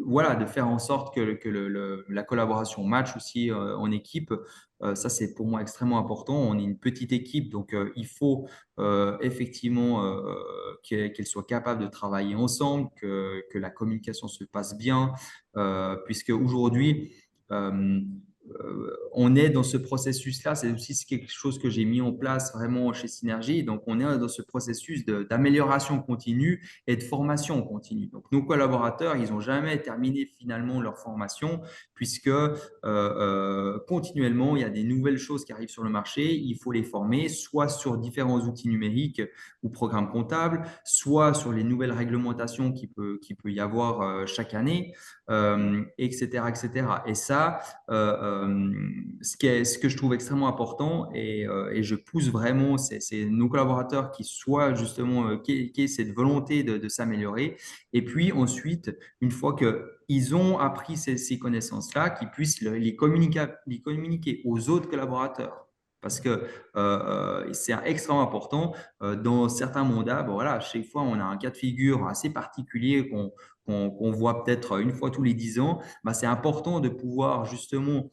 voilà, de faire en sorte que la collaboration match aussi en équipe. Ça, c'est pour moi extrêmement important. On est une petite équipe, donc il faut effectivement qu'elle soit capable de travailler ensemble, que la communication se passe bien, puisque aujourd'hui, euh, on est dans ce processus-là. C'est aussi quelque chose que j'ai mis en place vraiment chez Synergie. Donc, on est dans ce processus d'amélioration continue et de formation continue. Donc, nos collaborateurs, ils n'ont jamais terminé finalement leur formation, puisque continuellement, il y a des nouvelles choses qui arrivent sur le marché. Il faut les former, soit sur différents outils numériques ou programmes comptables, soit sur les nouvelles réglementations qui peut y avoir chaque année, etc., etc. Et ça, ce que je trouve extrêmement important, et je pousse vraiment c'est nos collaborateurs qui soient justement, qui aient cette volonté de s'améliorer. Et puis ensuite, une fois qu'ils ont appris ces connaissances-là, qu'ils puissent les communiquer aux autres collaborateurs. Parce que c'est extrêmement important. Dans certains mandats, bon, voilà, chaque fois, on a un cas de figure assez particulier qu'on voit peut-être une fois tous les 10 ans. Bah, c'est important de pouvoir justement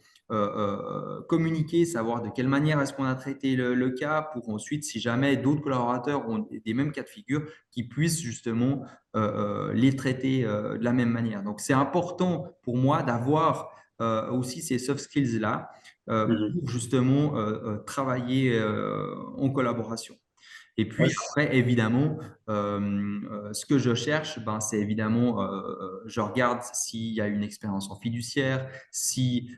communiquer, savoir de quelle manière est-ce qu'on a traité le cas pour ensuite, si jamais d'autres collaborateurs ont des mêmes cas de figure, qu'ils puissent justement les traiter de la même manière. Donc, c'est important pour moi d'avoir aussi ces soft skills-là Mhm. pour justement travailler en collaboration. Et Ouais, puis après, évidemment, ce que je cherche, ben, c'est évidemment, je regarde s'il y a une expérience en fiduciaire, si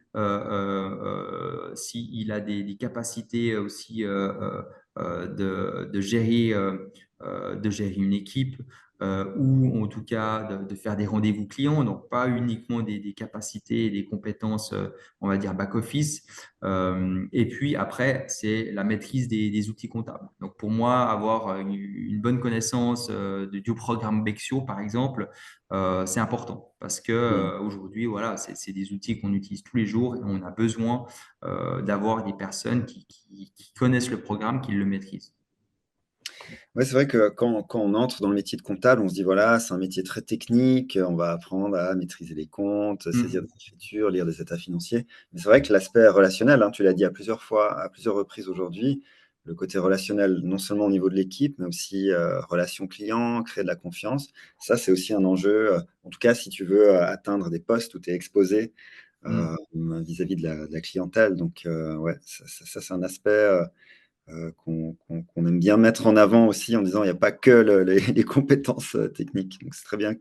il a des capacités aussi de gérer une équipe, ou en tout cas de faire des rendez-vous clients, donc pas uniquement des capacités et des compétences, on va dire back-office. Et puis après, c'est la maîtrise des outils comptables. Donc pour moi, avoir une bonne connaissance du programme Bexio, par exemple, c'est important parce que Mmh. aujourd'hui, voilà, c'est des outils qu'on utilise tous les jours et on a besoin d'avoir des personnes qui connaissent le programme, qui le maîtrisent. Ouais, c'est vrai que quand on entre dans le métier de comptable, on se dit: «Voilà, c'est un métier très technique, on va apprendre à maîtriser les comptes, saisir des Mm. écritures, lire des états financiers». Mais c'est vrai que l'aspect relationnel, hein, tu l'as dit à plusieurs fois, à plusieurs reprises aujourd'hui, le côté relationnel, non seulement au niveau de l'équipe, mais aussi, relation client, créer de la confiance. Ça, c'est aussi un enjeu, en tout cas si tu veux, atteindre des postes où tu es exposé, Mm. vis-à-vis de la clientèle. Donc, ouais, ça c'est un aspect, qu'on aime bien mettre en avant aussi en disant il n'y a pas que les compétences techniques. Donc c'est très bien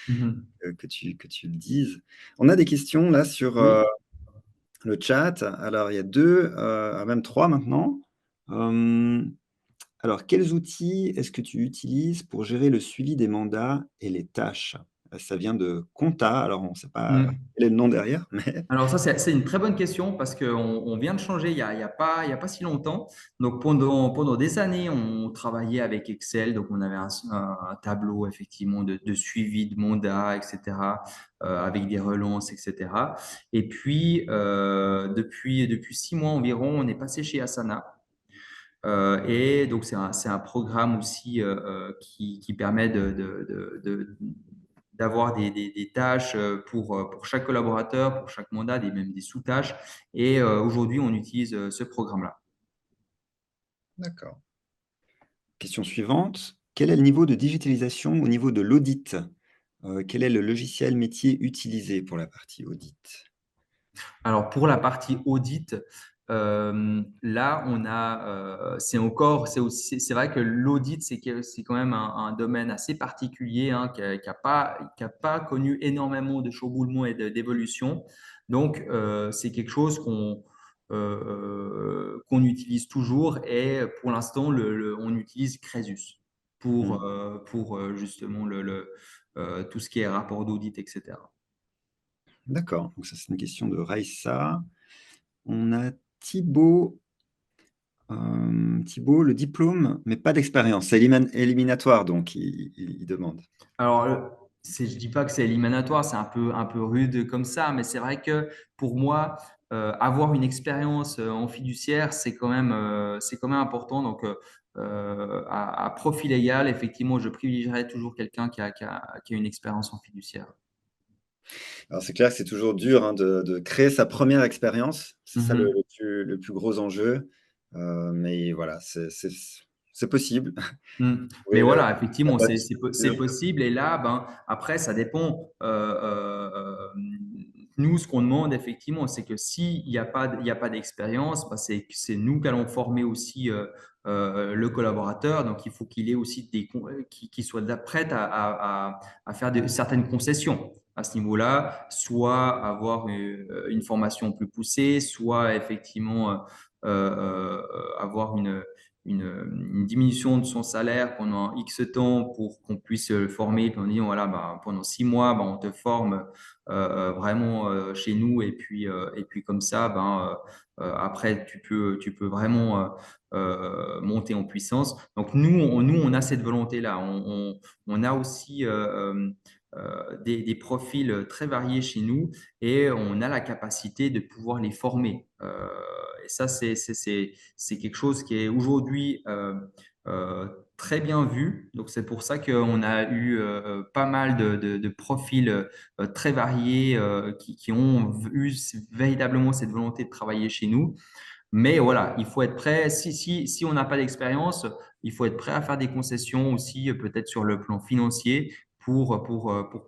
Mhm. que tu le dises. On a des questions là sur Oui. le chat. Alors il y a deux, même trois maintenant. Euh, alors, quels outils est-ce que tu utilises pour gérer le suivi des mandats et les tâches? Ça vient de Compta, alors on ne sait pas Mm. quel est le nom derrière, mais Alors ça, c'est une très bonne question parce qu'on vient de changer il y a pas si longtemps. Donc pendant des années, on travaillait avec Excel. Donc on avait un tableau effectivement de suivi de mandat, etc., avec des relances, etc. Et puis depuis 6 mois environ, on est passé chez Asana. Et donc, c'est un programme aussi qui permet d'avoir des tâches pour chaque collaborateur, pour chaque mandat, même des sous-tâches. Et aujourd'hui, on utilise ce programme-là. d'accord. Question suivante. Quel est le niveau de digitalisation au niveau de l'audit? Quel est le logiciel métier utilisé pour la partie audit? Alors, pour la partie audit, là, c'est vrai que l'audit, c'est quand même un domaine assez particulier hein, qui a pas connu énormément de chamboulements et d'évolution. Donc, c'est quelque chose qu'on utilise toujours et pour l'instant, on utilise Cresus Mmh. pour justement tout ce qui est rapport d'audit, etc. D'accord, donc ça, c'est une question de Raissa. On a Thibaut, Thibaut, le diplôme, mais pas d'expérience. C'est éliminatoire, donc il demande. Alors, je dis pas que c'est éliminatoire, c'est un peu rude comme ça, mais c'est vrai que pour moi, avoir une expérience en fiduciaire, c'est quand même important. Donc, à profil égal, effectivement, je privilégierais toujours quelqu'un qui a une expérience en fiduciaire. Alors c'est clair que c'est toujours dur, hein, de créer sa première expérience. C'est ça Mhm. le plus gros enjeu, mais voilà, c'est possible. Mais Oui, voilà, la effectivement, bonne c'est structure. possible. Et là, ben, après, ça dépend. Nous, ce qu'on demande, effectivement, c'est que s'il n'y a pas d'expérience, ben, c'est nous qui allons former aussi le collaborateur. Donc, il faut qu'il ait aussi qu'il soit prêt à faire certaines concessions à ce niveau-là, soit avoir une formation plus poussée, soit effectivement avoir une diminution de son salaire pendant X temps pour qu'on puisse le former. Puis on dit, voilà, bah, pendant 6 mois, bah, on te forme vraiment chez nous. Et puis comme ça, ben, après, tu peux vraiment monter en puissance. Donc nous, on a cette volonté-là. On a aussi des profils très variés chez nous et on a la capacité de pouvoir les former. Et ça, c'est quelque chose qui est aujourd'hui très bien vu. Donc, c'est pour ça qu'on a eu pas mal de profils très variés qui ont eu véritablement cette volonté de travailler chez nous. Mais voilà, il faut être prêt. Si on n'a pas d'expérience, il faut être prêt à faire des concessions aussi, peut-être sur le plan financier, pour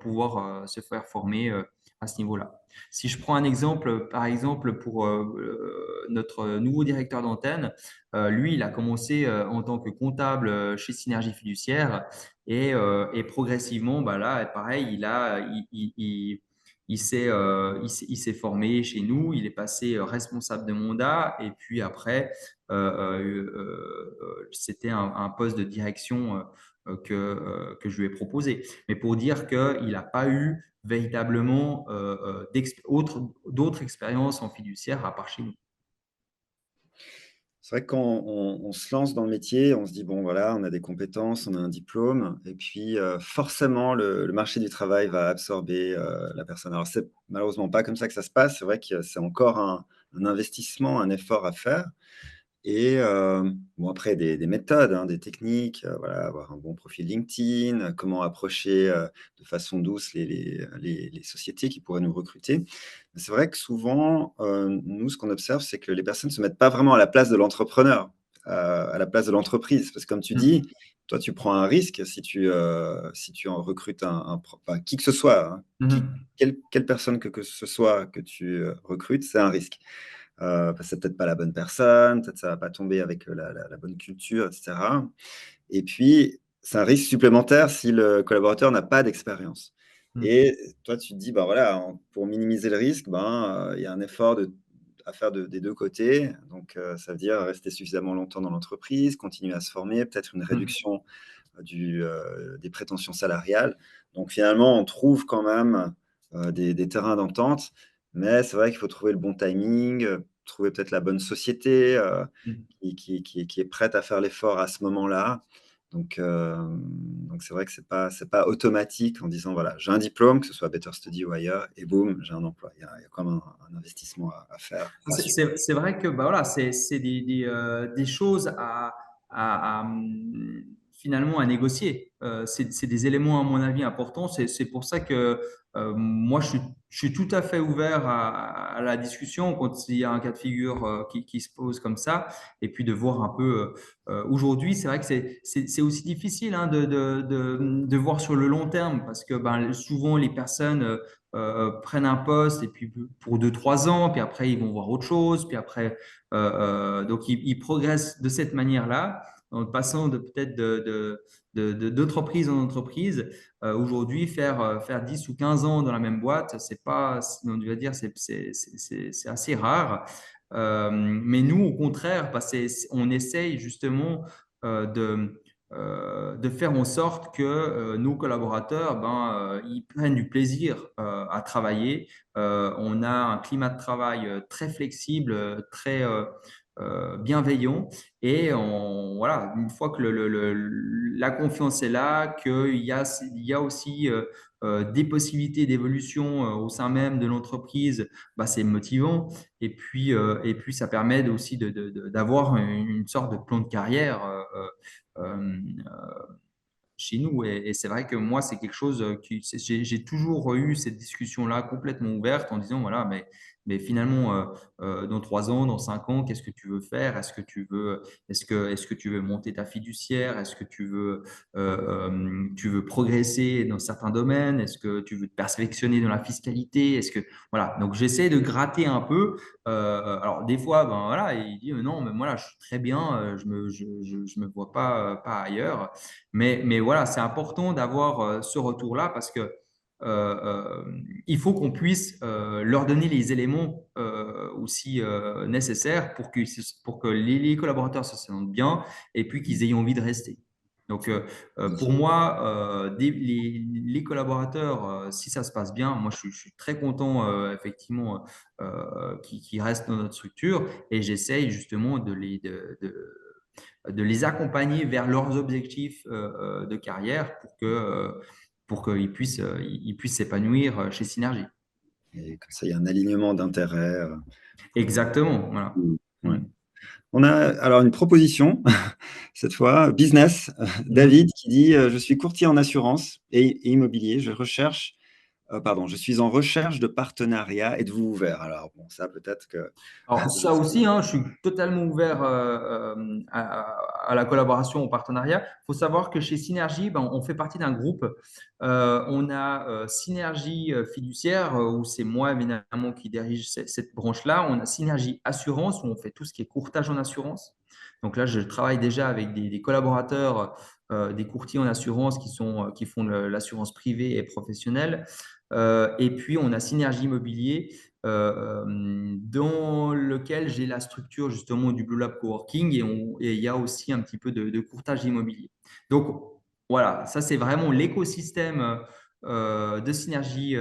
pouvoir se faire former à ce niveau-là. Si je prends un exemple, par exemple, pour notre nouveau directeur d'antenne, lui, il a commencé en tant que comptable chez Synergie Fiduciaire et progressivement, bah là, pareil, il s'est formé chez nous, il est passé responsable de mandat et puis après, c'était un poste de direction que je lui ai proposé. Mais pour dire qu'il n'a pas eu véritablement d'autres expériences en fiduciaire à part chez nous. C'est vrai que quand on se lance dans le métier, on se dit: «Bon voilà, on a des compétences, on a un diplôme» et puis, forcément le marché du travail va absorber, la personne. Alors c'est malheureusement pas comme ça que ça se passe. C'est vrai que c'est encore un investissement, un effort à faire. Et bon après des méthodes, hein, des techniques, voilà, avoir un bon profil LinkedIn, comment approcher, de façon douce les sociétés qui pourraient nous recruter. Mais c'est vrai que souvent, nous, ce qu'on observe, c'est que les personnes ne se mettent pas vraiment à la place de l'entrepreneur, à la place de l'entreprise. Parce que comme tu Mm. dis, toi, tu prends un risque si tu en recrutes un pro enfin, qui que ce soit, hein, Mhm. quelle personne que ce soit que tu, recrutes, c'est un risque. Parce que c'est peut-être pas la bonne personne, peut-être ça va pas tomber avec, la bonne culture et cetera. Et puis, c'est un risque supplémentaire si le collaborateur n'a pas d'expérience. Mm. Et toi, tu te dis: «Ben, voilà, pour minimiser le risque, ben, il y a un effort à faire des 2 côtés». Donc, ça veut dire rester suffisamment longtemps dans l'entreprise, continuer à se former, peut-être une Mm. réduction, des prétentions salariales. Donc finalement, on trouve quand même, des terrains d'entente, mais c'est vrai qu'il faut trouver le bon timing, trouver peut-être la bonne société, Mm. qui est prête à faire l'effort à ce moment-là. Donc c'est vrai que c'est pas automatique en disant: «Voilà, j'ai un diplôme», que ce soit à Better Study ou ailleurs et boum, j'ai un emploi. Il y a quand même un investissement à faire, rassurant. C'est vrai que bah, voilà, c'est des choses finalement à négocier. C'est des éléments, à mon avis, importants. C'est pour ça que moi, je suis tout à fait ouvert à la discussion quand il y a un cas de figure qui se pose comme ça. Et puis de voir un peu. Aujourd'hui, c'est vrai que c'est aussi difficile hein, de voir sur le long terme parce que ben, souvent, les personnes prennent un poste et puis pour 2, 3 ans, puis après ils vont voir autre chose, puis après donc ils progressent de cette manière-là, en passant de peut-être d'entreprise en entreprise. Aujourd'hui, faire 10 ou 15 ans dans la même boîte, c'est pas, on va dire, c'est assez rare. Mais nous, au contraire, bah, on essaye justement de faire en sorte que nos collaborateurs, ils prennent du plaisir à travailler. On a un climat de travail très flexible, très bienveillant. Et voilà, une fois que la confiance est là, il y a aussi des possibilités d'évolution au sein même de l'entreprise, bah, c'est motivant. Et puis, ça permet aussi d'avoir une sorte de plan de carrière. Euh, chez nous. Et c'est vrai que moi, c'est quelque chose j'ai toujours eu cette discussion-là complètement ouverte en disant, voilà, mais finalement, dans 3 ans, dans 5 ans, qu'est-ce que tu veux faire? Est-ce que tu veux monter ta fiduciaire? Est-ce que tu veux progresser dans certains domaines? Est-ce que tu veux te perfectionner dans la fiscalité? Voilà. Donc, j'essaie de gratter un peu. Alors, des fois, ben voilà, il dit, non, mais moi, là, je suis très bien, je me vois pas ailleurs. Mais voilà, c'est important d'avoir ce retour-là parce que il faut qu'on puisse leur donner les éléments aussi nécessaires pour que les collaborateurs se sentent bien et puis qu'ils aient envie de rester. Donc, Bien pour sûr. moi, les collaborateurs, si ça se passe bien, moi, je suis très content, effectivement, qu'ils restent dans notre structure et j'essaye justement de les accompagner vers leurs objectifs de carrière pour qu'ils ils puissent s'épanouir chez Synergie. Et comme ça, il y a un alignement d'intérêts, pour, Exactement, voilà. ouais. Mhm. On a alors une proposition, cette fois business, Mhm. David qui dit: «Je suis courtier en assurance et immobilier. Je suis en recherche de partenariat. Êtes-vous ouvert?» Alors bon, ça peut-être que Alors je ça sais aussi, hein, je suis totalement ouvert à la collaboration, au partenariat. Il faut savoir que chez Synergie, ben, on fait partie d'un groupe. On a Synergie fiduciaire, où c'est moi évidemment qui dirige cette branche-là. On a Synergie assurance, où on fait tout ce qui est courtage en assurance. Donc là, je travaille déjà avec des collaborateurs, des courtiers en assurance qui font l'assurance privée et professionnelle. Et puis, on a Synergie Immobilier, dans lequel j'ai la structure justement du Blue Lab Coworking et il y a aussi un petit peu de courtage immobilier. Donc, voilà, ça, c'est vraiment l'écosystème de Synergie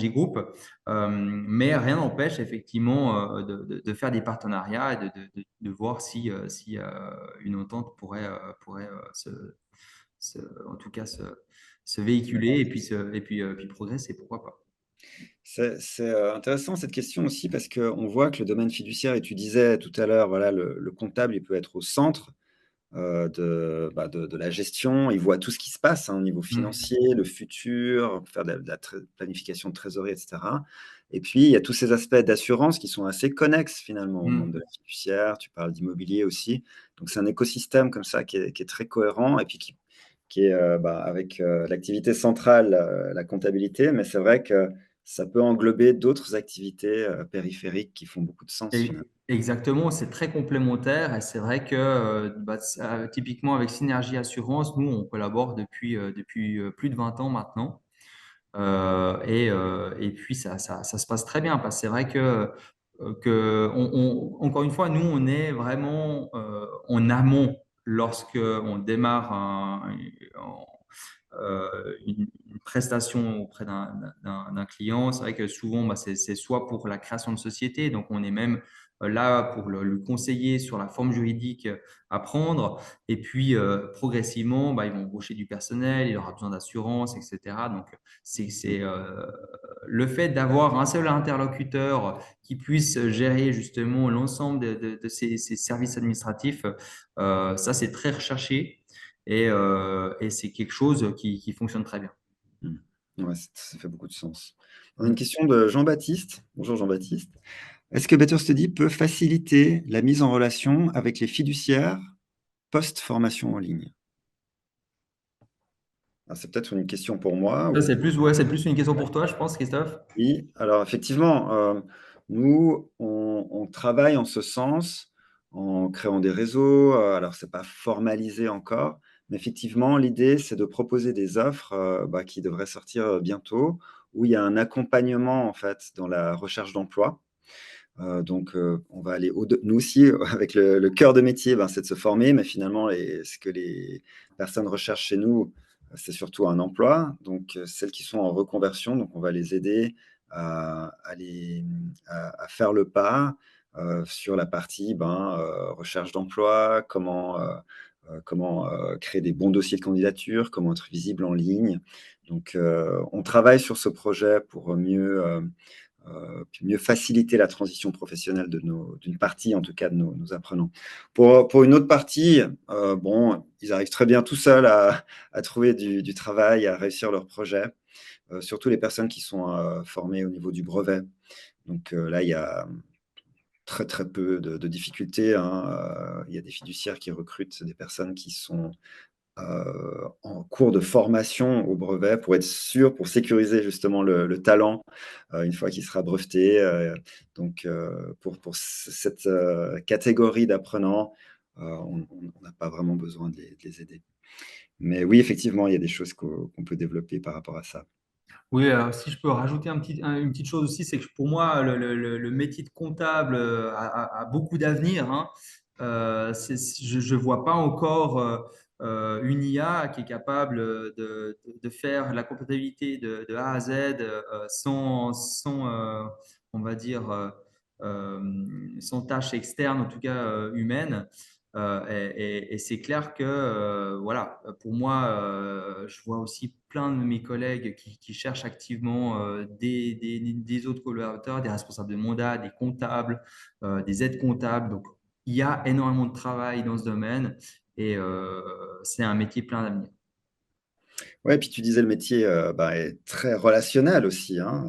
Group. Mais rien n'empêche effectivement de faire des partenariats et de voir si une entente pourrait en tout cas se véhiculer et puis progresser, pourquoi pas. C'est intéressant cette question aussi parce qu'on voit que le domaine fiduciaire, et tu disais tout à l'heure, voilà, le comptable, il peut être au centre de la gestion. Il voit tout ce qui se passe, hein, au niveau Mm. financier, le futur, faire de la planification de trésorerie, et cetera. Et puis, il y a tous ces aspects d'assurance qui sont assez connexes finalement au monde de Mm. la fiduciaire. Tu parles d'immobilier aussi. Donc, c'est un écosystème comme ça qui est très cohérent et puis qui est avec l'activité centrale, la comptabilité. Mais c'est vrai que ça peut englober d'autres activités périphériques qui font beaucoup de sens finalement. Exactement, c'est très complémentaire et c'est vrai que typiquement avec Synergie Assurance, nous on collabore depuis plus de 20 ans maintenant. Et puis ça se passe très bien parce que c'est vrai encore une fois, nous on est vraiment en amont lorsque on démarre une prestation auprès d'un client. C'est vrai que souvent, c'est soit pour la création de société, donc on est même là pour le conseiller sur la forme juridique à prendre. Et puis, progressivement, ils vont embaucher du personnel, il aura besoin d'assurance, etc. Donc, c'est le fait d'avoir un seul interlocuteur qui puisse gérer justement l'ensemble de ces services administratifs, ça, c'est très recherché et c'est quelque chose qui fonctionne très bien. Mmh. Ouais, ça fait beaucoup de sens. On a une Mm. question de Jean-Baptiste. Bonjour Jean-Baptiste. Est-ce que Better Study peut faciliter la mise en relation avec les fiduciaires post-formation en ligne? Ah, c'est peut-être une question pour moi Ça, ou ouais, c'est plus une question pour toi, je pense, Christophe. oui. Alors effectivement, nous, on travaille en ce sens, en créant des réseaux, alors c'est pas formalisé encore, mais effectivement, l'idée, c'est de proposer des offres, qui devraient sortir, bientôt, où il y a un accompagnement, en fait, dans la recherche d'emploi. Donc, on va aller au nous aussi, avec le cœur de métier, c'est de se former, mais finalement ce que les personnes recherchent chez nous, c'est surtout un emploi. Donc, celles qui sont en reconversion, donc on va les aider à faire le pas, sur la partie, recherche d'emploi, comment créer des bons dossiers de candidature, comment être visible en ligne. Donc, on travaille sur ce projet pour puis mieux faciliter la transition professionnelle d'une partie, en tout cas, de nos apprenants. Pour une autre partie, bon, ils arrivent très bien tout seuls à trouver du travail, à réussir leur projet, surtout les personnes qui sont formées au niveau du brevet. Donc là, il y a très, très peu de difficultés, hein. Il y a des fiduciaires qui recrutent des personnes qui sont en cours de formation au brevet pour être sûr, pour sécuriser justement le talent, une fois qu'il sera breveté. Donc, pour cette catégorie d'apprenants, on n'a pas vraiment besoin de les aider. Mais oui, effectivement, il y a des choses qu'on peut développer par rapport à ça. Oui, alors si je peux rajouter une petite chose aussi, c'est que pour moi, le métier de comptable a beaucoup d'avenir, hein. Je ne vois pas encore une IA qui est capable de faire la comptabilité de A à Z sans on va dire, sans tâche externe, en tout cas humaine. Et c'est clair que, voilà, pour moi, je vois aussi plein de mes collègues qui cherchent activement des autres collaborateurs, des responsables de mandat, des comptables, des aides comptables. Donc, il y a énormément de travail dans ce domaine et c'est un métier plein d'avenir. Ouais, puis tu disais le métier, est très relationnel aussi, hein,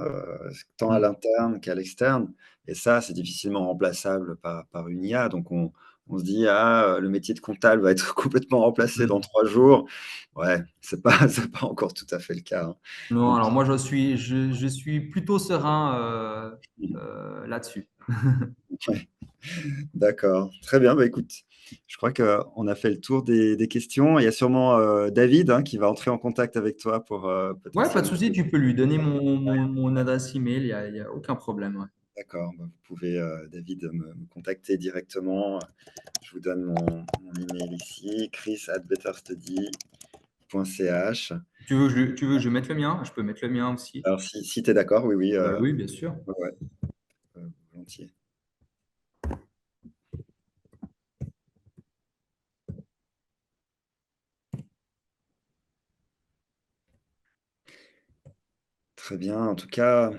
tant à Mm. l'interne qu'à l'externe et ça, c'est difficilement remplaçable par une IA. Donc on se dit: «Ah, le métier de comptable va être complètement remplacé dans Mm. 3 jours». Ouais, c'est pas c'est pas encore tout à fait le cas, hein. Non, Donc alors moi, je suis plutôt serein là-dessus. ouais, d'accord. Très bien, écoute Je crois qu'on a fait le tour des questions. Il y a sûrement David hein, qui va entrer en contact avec toi pour Ouais, pas de potentiellement. souci, tu peux lui donner mon adresse email, il y a aucun problème. Ouais. D'accord, bah, vous pouvez, David, me contacter directement. Je vous donne mon email ici, chris@betterstudy.ch. Tu veux que je mette le mien? Je peux mettre le mien aussi. Alors, si tu es d'accord, oui, oui, Oui, bien sûr. ouais, ouais, volontiers. Très bien. En tout cas,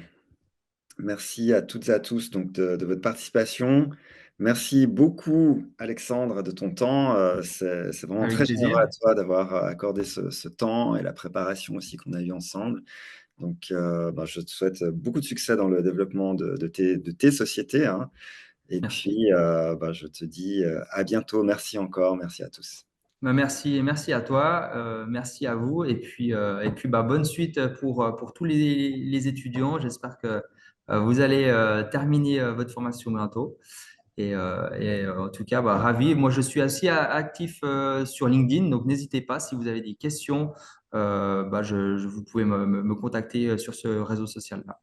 merci à toutes et à tous donc, de votre participation. Merci beaucoup, Alexandre, de ton temps. C'est vraiment Avec très généreux plaisir. à toi d'avoir accordé ce temps et la préparation aussi qu'on a eu ensemble. Donc, bah, je te souhaite beaucoup de succès dans le développement de tes sociétés, hein. Et Merci. puis, bah, je te dis à bientôt. Merci encore. Merci à tous. Bah, merci, merci à toi, merci à vous, et puis bah, bonne suite pour tous les étudiants. J'espère que vous allez terminer votre formation bientôt. En tout cas, bah, ravi. Moi, je suis assez actif sur LinkedIn, donc n'hésitez pas si vous avez des questions, bah, vous pouvez me contacter sur ce réseau social-là.